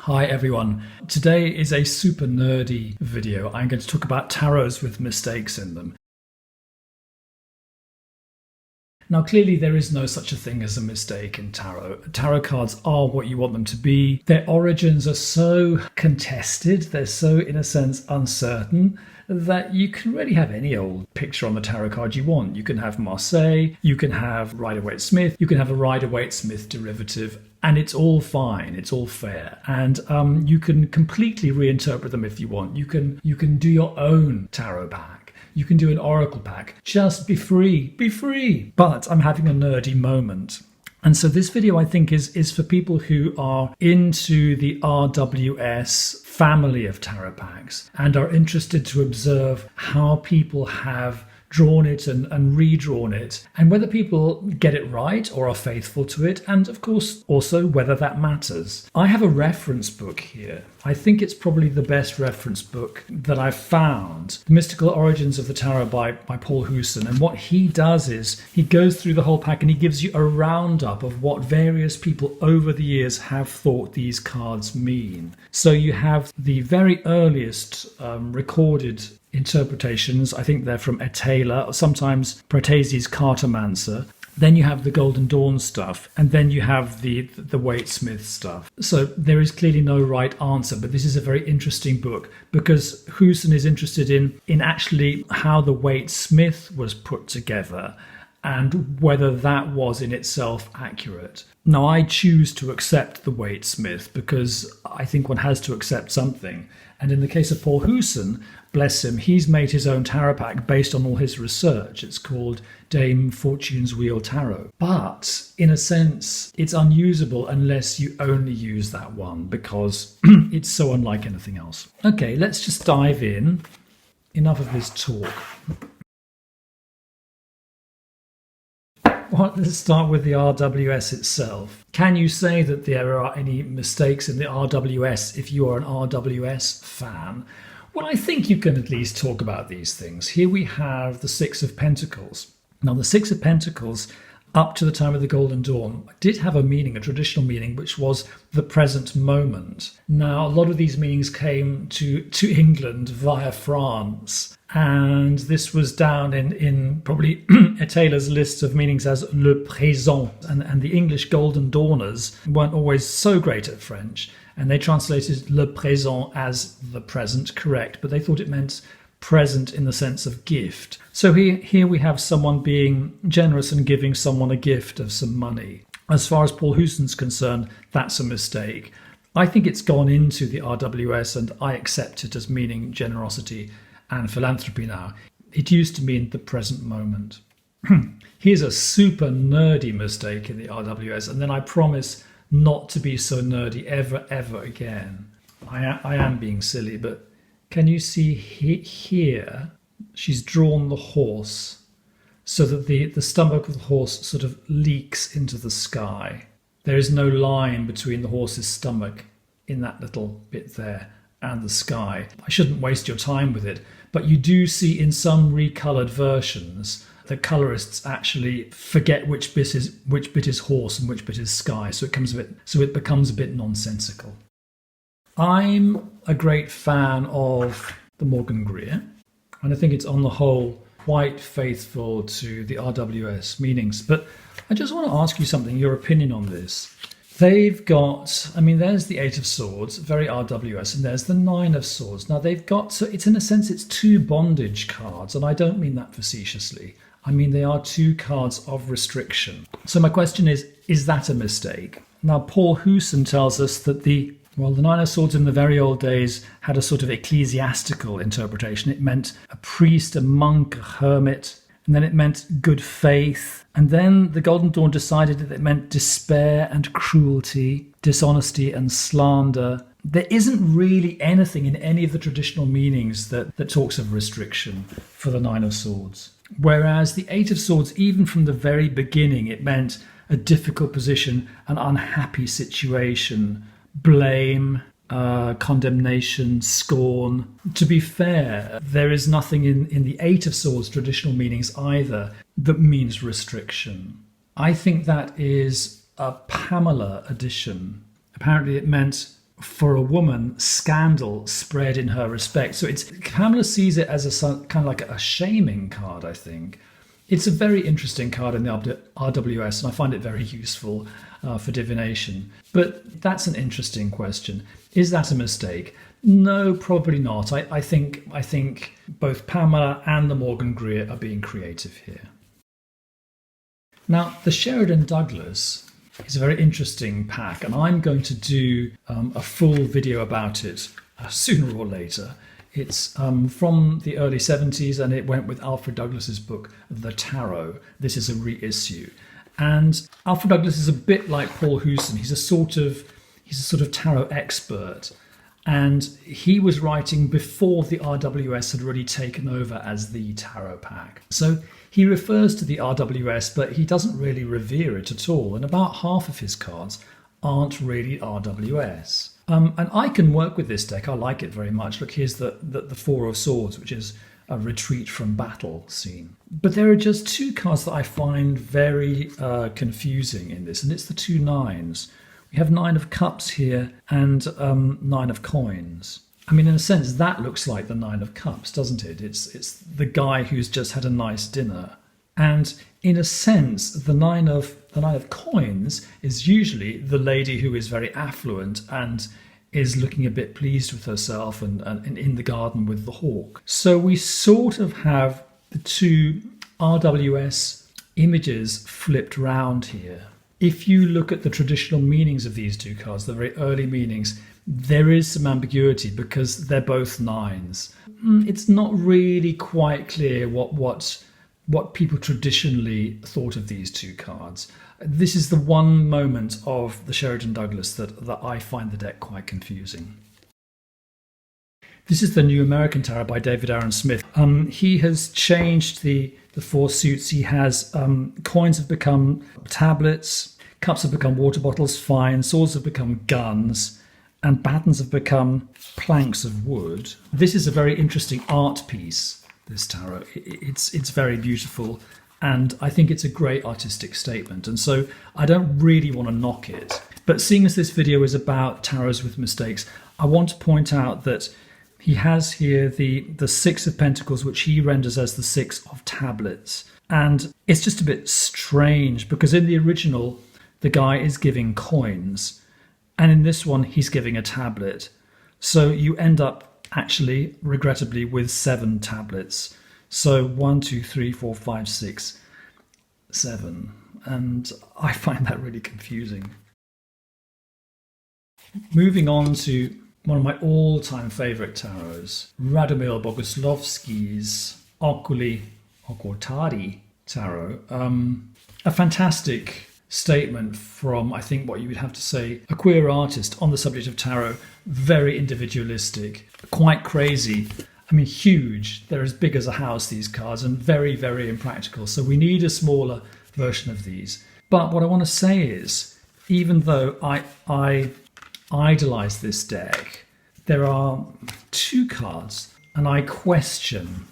Hi everyone. Today is a super nerdy video. I'm going to talk about tarots with mistakes in them. Now clearly there is no such a thing as a mistake in tarot. Tarot cards are what you want them to be. Their origins are so contested, they're so in a sense uncertain, that you can really have any old picture on the tarot card you want. You can have Marseille, you can have Rider-Waite-Smith, you can have a Rider-Waite-Smith derivative, and it's all fine, it's all fair. And you can completely reinterpret them if you want. You can do your own tarot pack. You can do an oracle pack. Just be free, be free. But I'm having a nerdy moment. And so this video, I think, is for people who are into the RWS family of tarot packs and are interested to observe how people have drawn it and redrawn it, and whether people get it right or are faithful to it, and of course also whether that matters. I have a reference book here. I think it's probably the best reference book that I've found. The Mystical Origins of the Tarot by Paul Huson. And what he does is he goes through the whole pack and he gives you a roundup of what various people over the years have thought these cards mean. So you have the very earliest recorded interpretations. I think they're from Etala, or sometimes Proteses Cartomancer. Then you have the Golden Dawn stuff, and then you have the Waite-Smith stuff. So there is clearly no right answer, but this is a very interesting book because Huson is interested in actually how the Waite-Smith was put together and whether that was in itself accurate. Now, I choose to accept the Waite-Smith because I think one has to accept something. And in the case of Paul Huson, bless him, he's made his own tarot pack based on all his research. It's called Dame Fortune's Wheel Tarot. But in a sense, it's unusable unless you only use that one because it's so unlike anything else. Okay, let's just dive in. Enough of this talk. Well, let's start with the RWS itself. Can you say that there are any mistakes in the RWS if you are an RWS fan? Well, I think you can at least talk about these things. Here we have the Six of Pentacles. Now, the Six of Pentacles, up to the time of the Golden Dawn, did have a meaning, a traditional meaning, which was the present moment. Now, a lot of these meanings came to England via France. And this was down in probably Etala's list of meanings as le présent. And the English Golden Dawners weren't always so great at French. And they translated le présent as the present, correct. But they thought it meant present in the sense of gift. So here we have someone being generous and giving someone a gift of some money. As far as Paul Huson's concerned, that's a mistake. I think it's gone into the RWS and I accept it as meaning generosity and philanthropy now. It used to mean the present moment. Here's a super nerdy mistake in the RWS, and then I promise not to be so nerdy ever again. I am being silly, but can you see here she's drawn the horse so that the stomach of the horse sort of leaks into the sky. There is no line between the horse's stomach in that little bit there and the sky. I shouldn't waste your time with it, but you do see in some recolored versions the colorists actually forget which bit is horse and which bit is sky, so it becomes a bit nonsensical. I'm a great fan of the Morgan Greer, and I think it's on the whole quite faithful to the RWS meanings. But I just want to ask you something, your opinion on this. They've got, there's the Eight of Swords, very RWS, and there's the Nine of Swords. Now they've got, so it's in a sense, it's two bondage cards, and I don't mean that facetiously. I mean, they are two cards of restriction. So my question is that a mistake? Now, Paul Huson tells us that the Nine of Swords in the very old days had a sort of ecclesiastical interpretation. It meant a priest, a monk, a hermit, and then it meant good faith. And then the Golden Dawn decided that it meant despair and cruelty, dishonesty and slander. There isn't really anything in any of the traditional meanings that talks of restriction for the Nine of Swords. Whereas the Eight of Swords, even from the very beginning, it meant a difficult position, an unhappy situation, blame, condemnation, scorn. To be fair, there is nothing in the Eight of Swords traditional meanings either that means restriction. I think that is a Pamela addition. Apparently it meant for a woman, scandal spread in her respect. So Pamela sees it as a kind of like a shaming card, I think. It's a very interesting card in the RWS, and I find it very useful for divination. But that's an interesting question. Is that a mistake? No, probably not. I think both Pamela and the Morgan Greer are being creative here. Now, the Sheridan Douglas is a very interesting pack, and I'm going to do a full video about it sooner or later. It's from the early 70s, and it went with Alfred Douglas's book, The Tarot. This is a reissue. And Alfred Douglas is a bit like Paul Huson. He's a sort of tarot expert. And he was writing before the RWS had really taken over as the tarot pack. So he refers to the RWS, but he doesn't really revere it at all. And about half of his cards aren't really RWS. And I can work with this deck. I like it very much. Look, here's the Four of Swords, which is a retreat from battle scene. But there are just two cards that I find very confusing in this, and it's the two nines. We have Nine of Cups here and Nine of Coins. I mean, in a sense, that looks like the Nine of Cups, doesn't it? It's the guy who's just had a nice dinner. And in a sense, the nine of Coins is usually the lady who is very affluent and is looking a bit pleased with herself and in the garden with the hawk. So we sort of have the two RWS images flipped round here. If you look at the traditional meanings of these two cards, the very early meanings, there is some ambiguity because they're both nines. It's not really quite clear what people traditionally thought of these two cards. This is the one moment of the Sheridan Douglas that I find the deck quite confusing. This is the New American Tarot by David Aaron Smith. He has changed the four suits. He has coins have become tablets, cups have become water bottles, fine, swords have become guns, and batons have become planks of wood. This is a very interesting art piece, this tarot. It's very beautiful, and I think it's a great artistic statement, and so I don't really want to knock it. But seeing as this video is about tarots with mistakes, I want to point out that he has here the Six of Pentacles, which he renders as the Six of Tablets. And it's just a bit strange because in the original, the guy is giving coins. And in this one, he's giving a tablet. So you end up actually, regrettably, with 7 tablets. So 1, 2, 3, 4, 5, 6, 7. And I find that really confusing. Moving on to one of my all-time favourite tarots, Radomil Boguslavski's Oculi Occultati tarot. A fantastic statement from, I think, what you would have to say, a queer artist on the subject of tarot. Very individualistic, quite crazy. I mean, huge. They're as big as a house, these cards, and very, very impractical. So we need a smaller version of these. But what I want to say is, even though I idolize this deck, there are 2 cards, and I question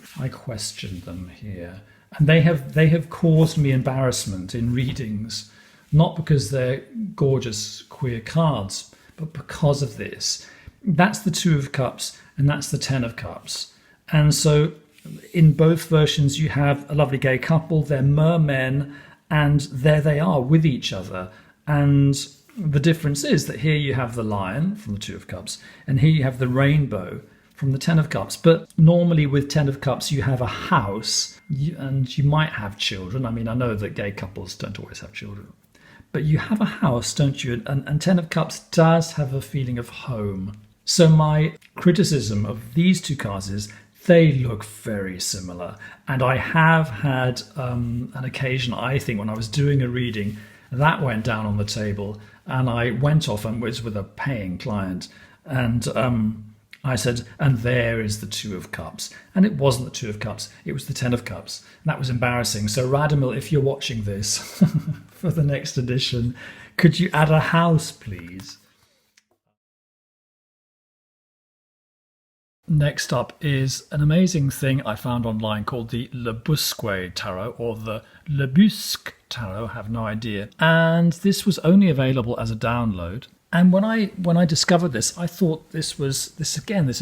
them here, and they have caused me embarrassment in readings, not because they're gorgeous queer cards, but because of this. That's the 2 of Cups, and that's the 10 of Cups, and so in both versions you have a lovely gay couple. They're mermen, and there they are with each other, and the difference is that here you have the lion from the 2 of Cups, and here you have the rainbow from the 10 of Cups. But normally with 10 of Cups, you have a house, and you might have children. I mean, I know that gay couples don't always have children, but you have a house, don't you? And 10 of Cups does have a feeling of home. So my criticism of these 2 cards is they look very similar. And I have had an occasion, I think, when I was doing a reading, that went down on the table, and I went off and was with a paying client, and I said, and there is the 2 of Cups. And it wasn't the 2 of Cups, it was the 10 of Cups. And that was embarrassing. So Radomil, if you're watching this for the next edition, could you add a house, please? Next up is an amazing thing I found online called the Lebusque Tarot, or the Lebusque Tarot, I have no idea. And this was only available as a download. And when I discovered this, I thought this is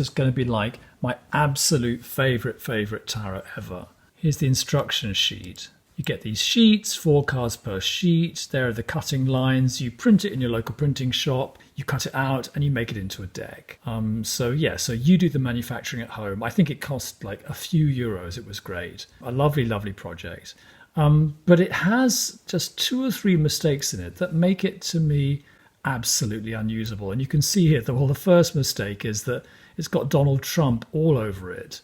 going to be like my absolute favorite tarot ever. Here's the instruction sheet. You get these sheets, 4 cards per sheet. There are the cutting lines. You print it in your local printing shop. You cut it out and you make it into a deck. So you do the manufacturing at home. I think it cost like a few euros. It was great. A lovely, lovely project. But it has just 2 or 3 mistakes in it that make it, to me, absolutely unusable. And you can see here that, well, the first mistake is that it's got Donald Trump all over it.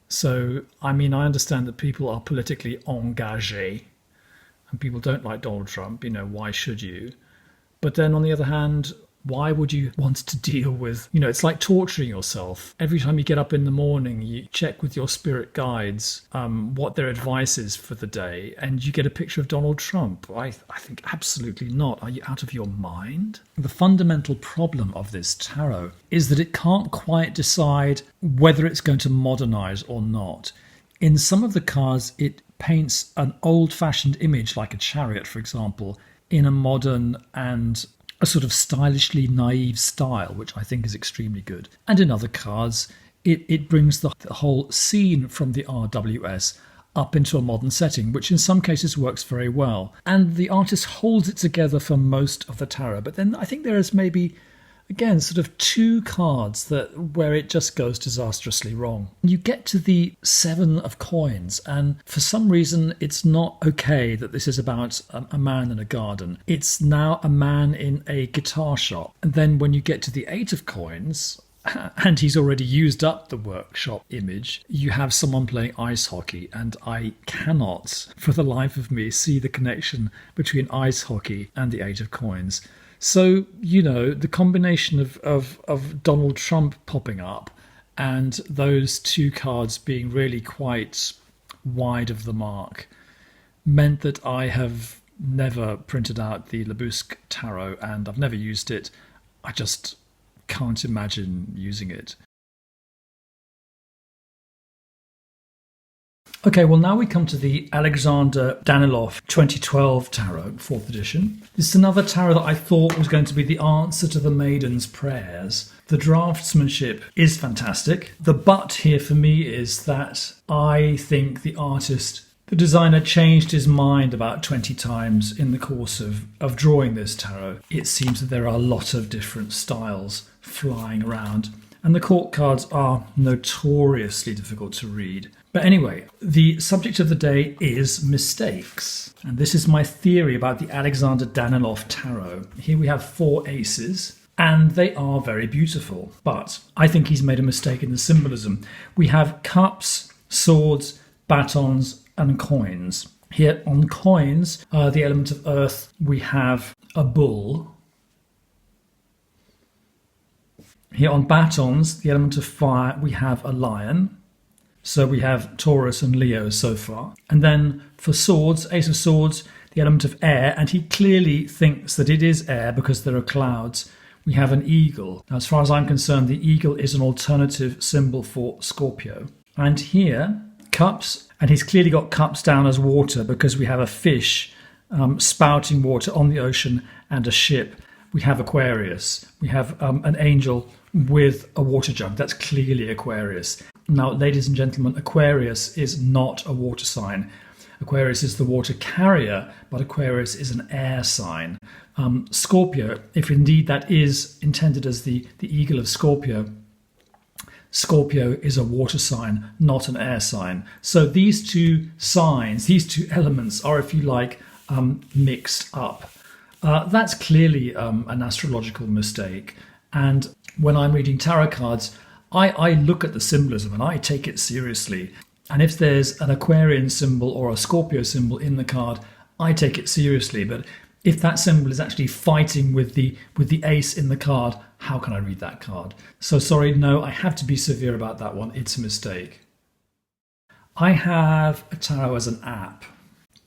So, I mean, I understand that people are politically engagés and people don't like Donald Trump. You know, why should you? But then on the other hand, why would you want to deal with, it's like torturing yourself. Every time you get up in the morning, you check with your spirit guides what their advice is for the day, and you get a picture of Donald Trump. I think absolutely not. Are you out of your mind? The fundamental problem of this tarot is that it can't quite decide whether it's going to modernize or not. In some of the cards, it paints an old-fashioned image, like a chariot, for example, in a modern and a sort of stylishly naive style, which I think is extremely good. And in other cards, it brings the whole scene from the RWS up into a modern setting, which in some cases works very well. And the artist holds it together for most of the tarot. But then I think there is maybe, again, sort of 2 cards where it just goes disastrously wrong. You get to the 7 of coins, and for some reason it's not okay that this is about a man in a garden. It's now a man in a guitar shop. And then when you get to the 8 of coins, and he's already used up the workshop image, you have someone playing ice hockey, and I cannot, for the life of me, see the connection between ice hockey and the 8 of coins. So, the combination of Donald Trump popping up and those 2 cards being really quite wide of the mark meant that I have never printed out the Lebusque Tarot, and I've never used it. I just can't imagine using it. Okay, well, now we come to the Alexander Daniloff 2012 Tarot, 4th edition. This is another tarot that I thought was going to be the answer to the Maiden's Prayers. The draftsmanship is fantastic. The but here for me is that I think the designer changed his mind about 20 times in the course of drawing this tarot. It seems that there are a lot of different styles flying around, and the court cards are notoriously difficult to read. But anyway, the subject of the day is mistakes. And this is my theory about the Alexander Daniloff Tarot. Here we have 4 aces, and they are very beautiful. But I think he's made a mistake in the symbolism. We have cups, swords, batons, and coins. Here on coins, the element of earth, we have a bull. Here on batons, the element of fire, we have a lion. So we have Taurus and Leo so far. And then for swords, Ace of Swords, the element of air, and he clearly thinks that it is air because there are clouds. We have an eagle. Now, as far as I'm concerned, the eagle is an alternative symbol for Scorpio. And here, cups, and he's clearly got cups down as water because we have a fish spouting water on the ocean and a ship. We have Aquarius. We have an angel with a water jug. That's clearly Aquarius. Now, ladies and gentlemen, Aquarius is not a water sign. Aquarius is the water carrier, but Aquarius is an air sign. Scorpio, if indeed that is intended as the eagle of Scorpio, Scorpio is a water sign, not an air sign. So these 2 signs, these 2 elements are, if you like, mixed up. That's clearly an astrological mistake. And when I'm reading tarot cards, I look at the symbolism and I take it seriously. And if there's an Aquarian symbol or a Scorpio symbol in the card, I take it seriously. But if that symbol is actually fighting with the ace in the card, how can I read that card? So sorry, no, I have to be severe about that one. It's a mistake. I have a tarot as an app.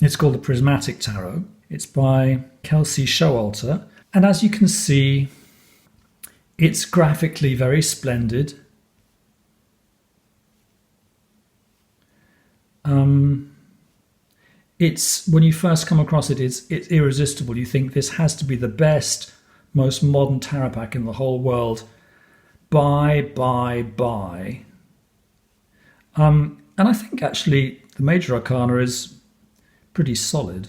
It's called the Prismatic Tarot. It's by Kelsey Showalter. And as you can see, it's graphically very splendid. It's when you first come across it, it's irresistible. You think this has to be the best most modern tarot pack in the whole world. Buy. And I think actually the Major Arcana is pretty solid.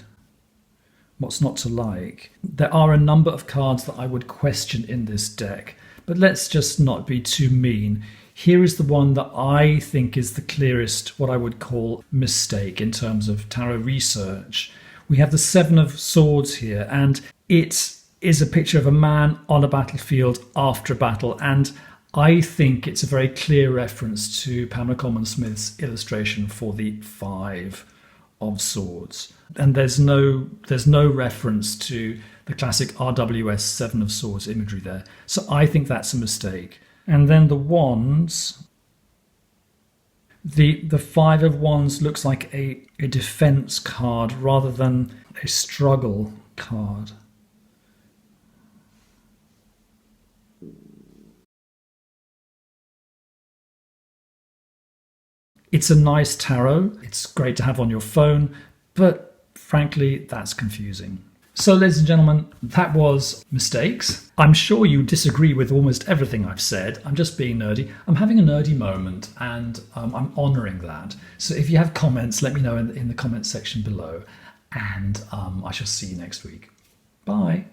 What's not to like? There are a number of cards that I would question in this deck, but let's just not be too mean. Here is the one that I think is the clearest, what I would call mistake in terms of tarot research. We have the Seven of Swords here, and it is a picture of a man on a battlefield after a battle, and I think it's a very clear reference to Pamela Colman Smith's illustration for the Five of Swords. And there's no reference to the classic RWS Seven of Swords imagery there. So I think that's a mistake. And then the Wands, the Five of Wands looks like a defense card rather than a struggle card. It's a nice tarot. It's great to have on your phone, but frankly, that's confusing. So, ladies and gentlemen, that was mistakes. I'm sure you disagree with almost everything I've said. I'm just being nerdy. I'm having a nerdy moment, and I'm honouring that. So if you have comments, let me know in the comments section below, and I shall see you next week. Bye.